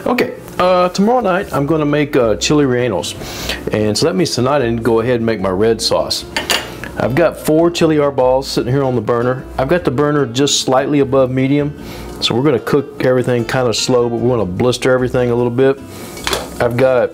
Okay, tomorrow night I'm going to make chili rellenos, and so that means tonight I need to go ahead and make my red sauce. I've got 4 chili arbols sitting here on the burner. I've got the burner just slightly above medium, so we're going to cook everything kind of slow, but we're going to blister everything a little bit. I've got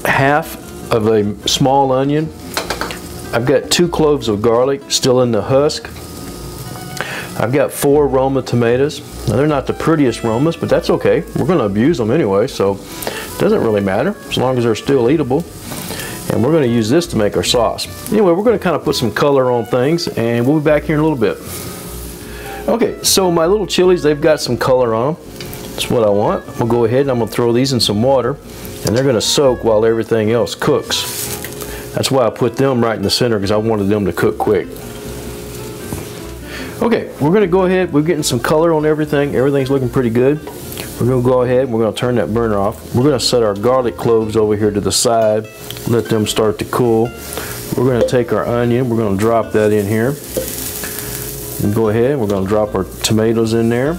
half of a small onion. I've got 2 cloves of garlic still in the husk. I've got 4 Roma tomatoes. Now they're not the prettiest Romas, but that's okay. We're going to abuse them anyway, so it doesn't really matter as long as they're still eatable. And we're going to use this to make our sauce. Anyway, we're going to kind of put some color on things, and we'll be back here in a little bit. Okay, so my little chilies, they've got some color on them. That's what I want. We'll go ahead and I'm going to throw these in some water, and they're going to soak while everything else cooks. That's why I put them right in the center, because I wanted them to cook quick. Okay, we're going to go ahead. We're getting some color on everything. Everything's looking pretty good. We're going to go ahead and we're going to turn that burner off. We're going to set our garlic cloves over here to the side, let them start to cool. We're going to take our onion, we're going to drop that in here. And go ahead, we're going to drop our tomatoes in there.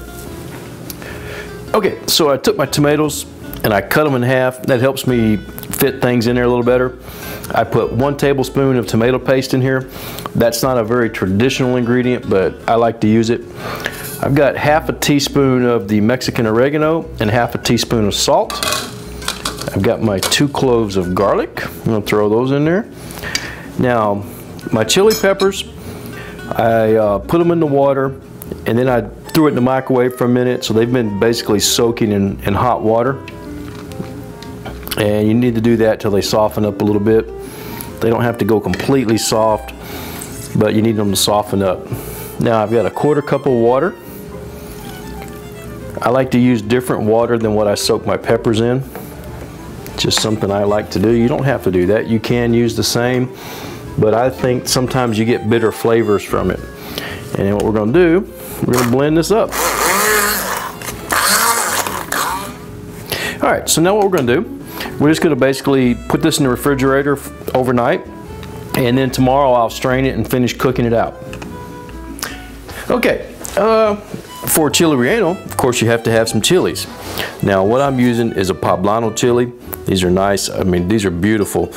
Okay, so I took my tomatoes and I cut them in half. That helps me fit things in there a little better. I put 1 tablespoon of tomato paste in here. That's not a very traditional ingredient, but I like to use it. I've got half a teaspoon of the Mexican oregano and half a teaspoon of salt. I've got my 2 cloves of garlic. I'm going to throw those in there. Now, my chili peppers, I put them in the water and then I threw it in the microwave for a minute, so they've been basically soaking in hot water. And you need to do that till they soften up a little bit. They don't have to go completely soft, but you need them to soften up. Now I've got a 1/4 cup of water. I like to use different water than what I soak my peppers in. Just something I like to do. You don't have to do that. You can use the same, but I think sometimes you get bitter flavors from it. And then what we're going to do, we're going to blend this up. All right, so now what we're going to do, we're just going to basically put this in the refrigerator overnight, and then tomorrow I'll strain it and finish cooking it out. Okay, for chili relleno, of course you have to have some chilies. Now what I'm using is a Poblano chili. These are nice, I mean these are beautiful.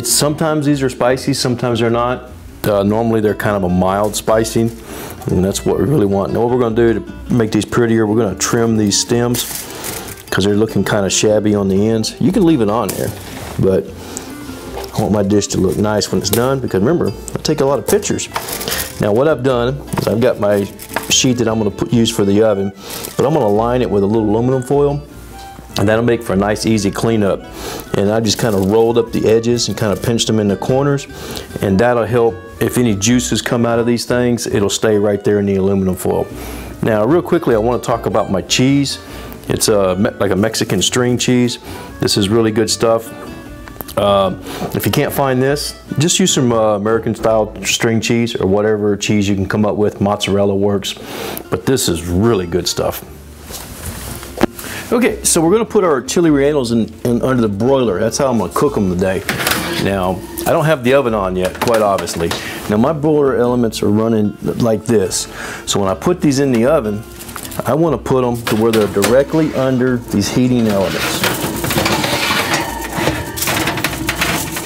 Sometimes these are spicy, sometimes they're not. Normally they're kind of a mild spicy, and that's what we really want. Now what we're going to do to make these prettier, we're going to trim these stems because they're looking kind of shabby on the ends. You can leave it on there, but I want my dish to look nice when it's done, because remember, I take a lot of pictures. Now what I've done is I've got my sheet that I'm going to use for the oven, but I'm going to line it with a little aluminum foil, and that'll make for a nice easy cleanup. And I just kind of rolled up the edges and kind of pinched them in the corners, and that'll help if any juices come out of these things, it'll stay right there in the aluminum foil. Now real quickly I want to talk about my cheese. It's like a Mexican string cheese. This is really good stuff. If you can't find this, just use some American style string cheese or whatever cheese you can come up with. Mozzarella works, but this is really good stuff. Okay, so we're going to put our chili rellenos in under the broiler. That's how I'm going to cook them today. Now, I don't have the oven on yet, quite obviously. Now my broiler elements are running like this. So when I put these in the oven, I want to put them to where they're directly under these heating elements.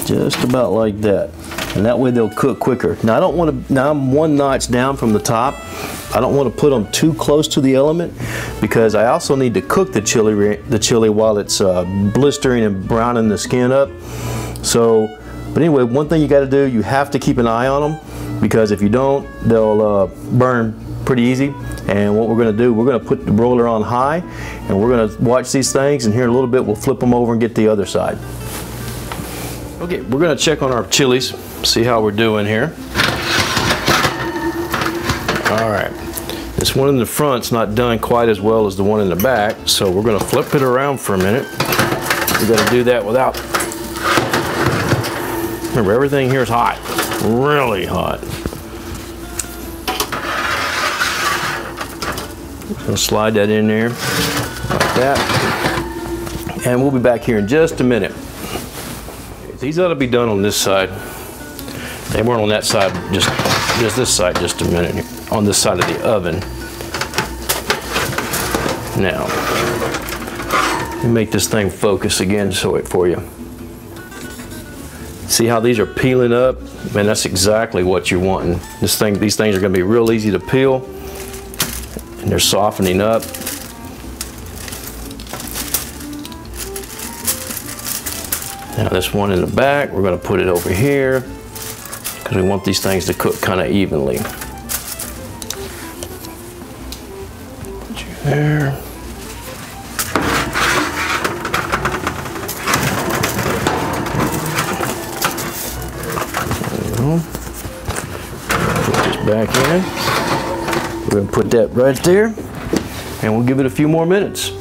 Just about like that, and that way they'll cook quicker. Now I don't want to. Now I'm 1 notch down from the top. I don't want to put them too close to the element, because I also need to cook the chili while it's blistering and browning the skin up. So, but anyway, one thing you got to do, you have to keep an eye on them, because if you don't, they'll burn pretty easy. And what we're going to do, we're going to put the broiler on high, and we're going to watch these things. And here in a little bit, we'll flip them over and get the other side. Okay, we're going to check on our chilies, see how we're doing here. All right, this one in the front's not done quite as well as the one in the back, so we're going to flip it around for a minute. We're going to do that without, remember everything here is hot, really hot. So slide that in there like that, and we'll be back here in just a minute. These ought to be done on this side. They weren't on that side, just this side just a minute, on this side of the oven. Now, let me make this thing focus again for you. See how these are peeling up? Man, that's exactly what you're wanting. These things are going to be real easy to peel, and they're softening up. Now this one in the back, we're going to put it over here because we want these things to cook kind of evenly. Put you there. Put this back in. We're going to put that right there, and we'll give it a few more minutes.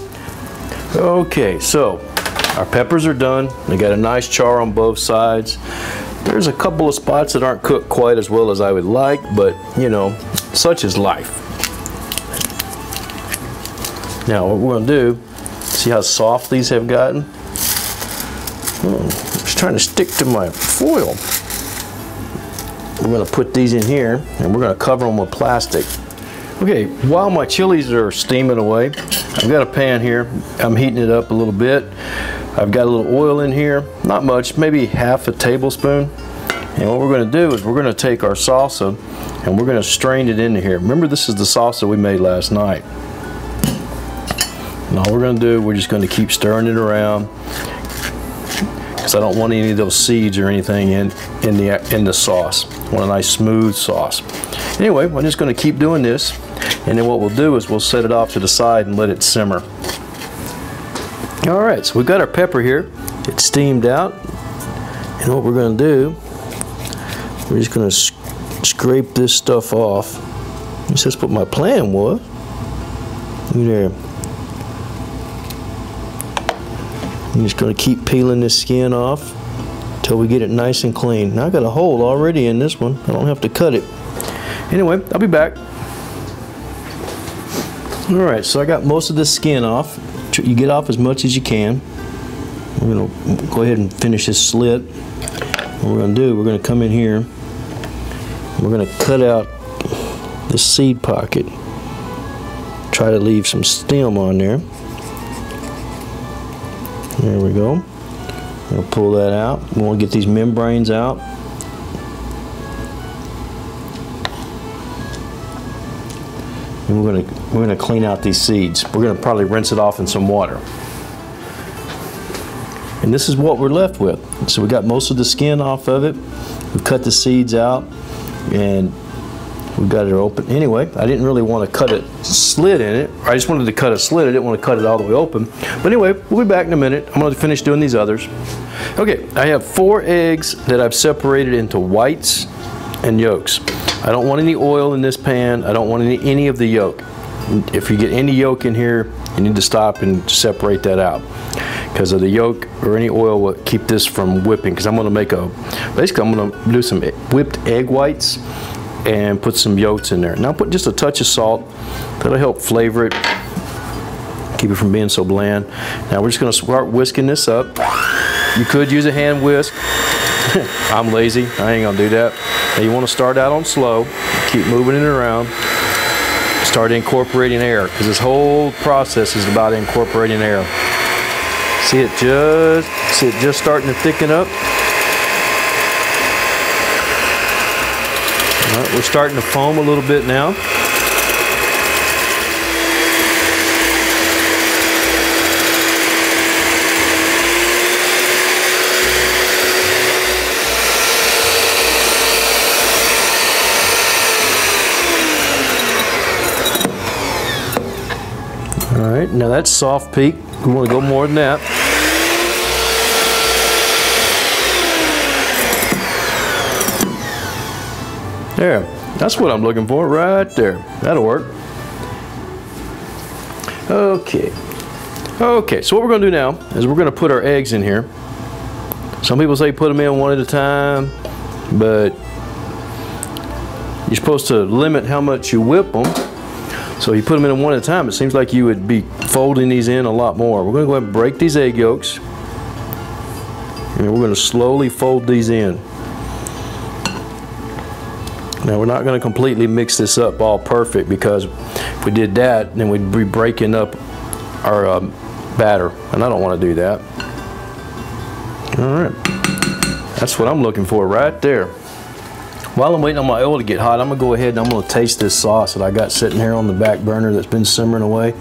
Okay, so our peppers are done. They got a nice char on both sides. There's a couple of spots that aren't cooked quite as well as I would like, but you know, such is life. Now what we're going to do, see how soft these have gotten? It's trying to stick to my foil. We're going to put these in here, and we're going to cover them with plastic. Okay, while my chilies are steaming away, I've got a pan here. I'm heating it up a little bit. I've got a little oil in here, not much, maybe half a tablespoon. And what we're going to do is we're going to take our salsa and we're going to strain it into here. Remember, this is the salsa we made last night. And all we're going to do, we're just going to keep stirring it around because I don't want any of those seeds or anything in the sauce. I want a nice smooth sauce. Anyway, I'm just going to keep doing this, and then what we'll do is we'll set it off to the side and let it simmer. Alright, so we've got our pepper here. It's steamed out, and what we're going to do, we're just going to scrape this stuff off. This is what my plan was. Look there. I'm just going to keep peeling this skin off until we get it nice and clean. Now I got a hole already in this one. I don't have to cut it. Anyway, I'll be back. Alright, so I got most of the skin off. You get off as much as you can. We're going to go ahead and finish this slit. What we're going to do, we're going to come in here. We're going to cut out the seed pocket. Try to leave some stem on there. There we go. We'll pull that out. We want to get these membranes out. And we're gonna clean out these seeds. We're gonna probably rinse it off in some water. And this is what we're left with. So we got most of the skin off of it. We've cut the seeds out, and we've got it open. Anyway, I didn't really want to cut a slit in it. I just wanted to cut a slit. I didn't want to cut it all the way open. But anyway, we'll be back in a minute. I'm going to finish doing these others. Okay, I have 4 eggs that I've separated into whites and yolks. I don't want any oil in this pan. I don't want any of the yolk. If you get any yolk in here, you need to stop and separate that out, because of the yolk or any oil will keep this from whipping. Because I'm going to make basically I'm going to do some whipped egg whites and put some yolks in there. Now put just a touch of salt. That'll help flavor it, keep it from being so bland. Now we're just going to start whisking this up. You could use a hand whisk. I'm lazy. I ain't going to do that. Now you want to start out on slow. Keep moving it around. Start incorporating air, because this whole process is about incorporating air. See it just starting to thicken up. All right, we're starting to foam a little bit now. All right, now that's soft peak. We want to go more than that. There, that's what I'm looking for right there. That'll work. Okay. Okay, so what we're going to do now is we're going to put our eggs in here. Some people say put them in one at a time, but you're supposed to limit how much you whip them. So you put them in one at a time, it seems like you would be folding these in a lot more. We're going to go ahead and break these egg yolks, and we're going to slowly fold these in. Now we're not going to completely mix this up all perfect, because if we did that, then we'd be breaking up our batter, and I don't want to do that. All right, that's what I'm looking for right there. While I'm waiting on my oil to get hot, I'm gonna go ahead and I'm gonna taste this sauce that I got sitting here on the back burner that's been simmering away,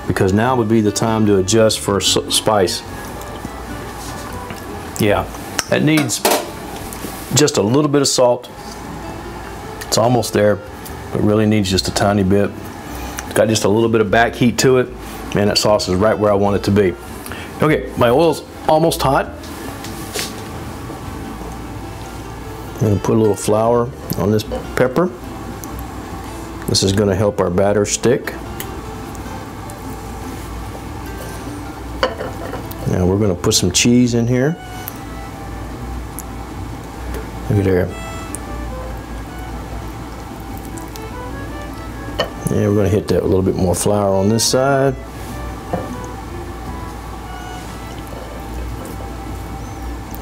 because now would be the time to adjust for spice. Yeah, it needs just a little bit of salt. It's almost there, but really needs just a tiny bit. It's got just a little bit of back heat to it. Man, that sauce is right where I want it to be. Okay, my oil's almost hot. I'm gonna put a little flour on this pepper. This is gonna help our batter stick. Now we're gonna put some cheese in here. Look at there. And we're gonna hit that with a little bit more flour on this side.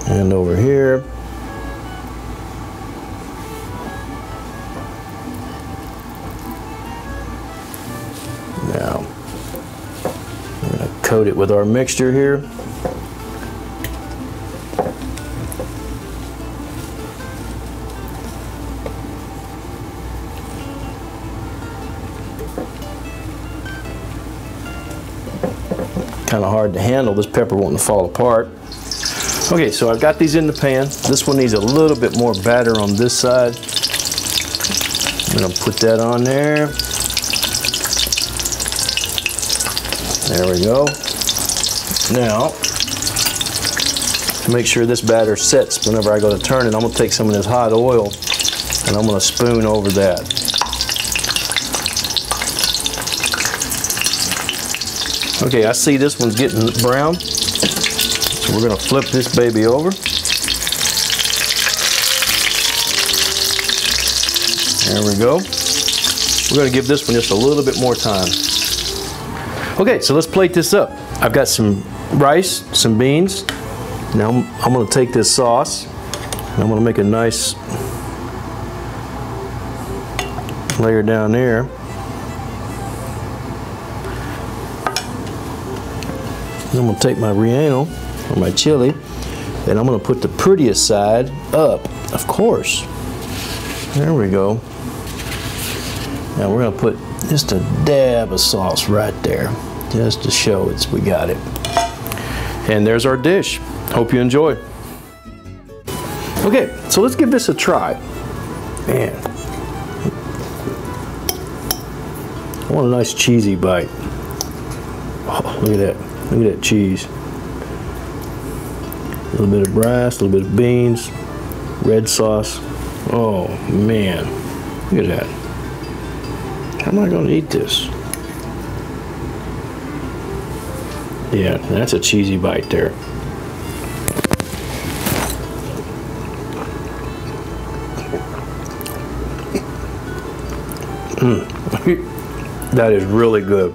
And over here. Now, we're going to coat it with our mixture here. Kind of hard to handle, this pepper wanting to fall apart. Okay, so I've got these in the pan. This one needs a little bit more batter on this side. I'm going to put that on there. There we go. Now, to make sure this batter sets whenever I go to turn it, I'm going to take some of this hot oil and I'm going to spoon over that. Okay, I see this one's getting brown, so we're going to flip this baby over. There we go. We're going to give this one just a little bit more time. Okay, so let's plate this up. I've got some rice, some beans. Now I'm going to take this sauce and I'm going to make a nice layer down there. And I'm going to take my Relleno or my chili and I'm going to put the prettiest side up, of course. There we go. Now we're going to put just a dab of sauce right there, just to show we got it. And there's our dish. Hope you enjoy. Okay, so let's give this a try. Man, I want a nice cheesy bite. Oh, look at that. Look at that cheese. A little bit of rice, a little bit of beans, red sauce. Oh man, look at that. How am I going to eat this? Yeah, that's a cheesy bite there. That is really good.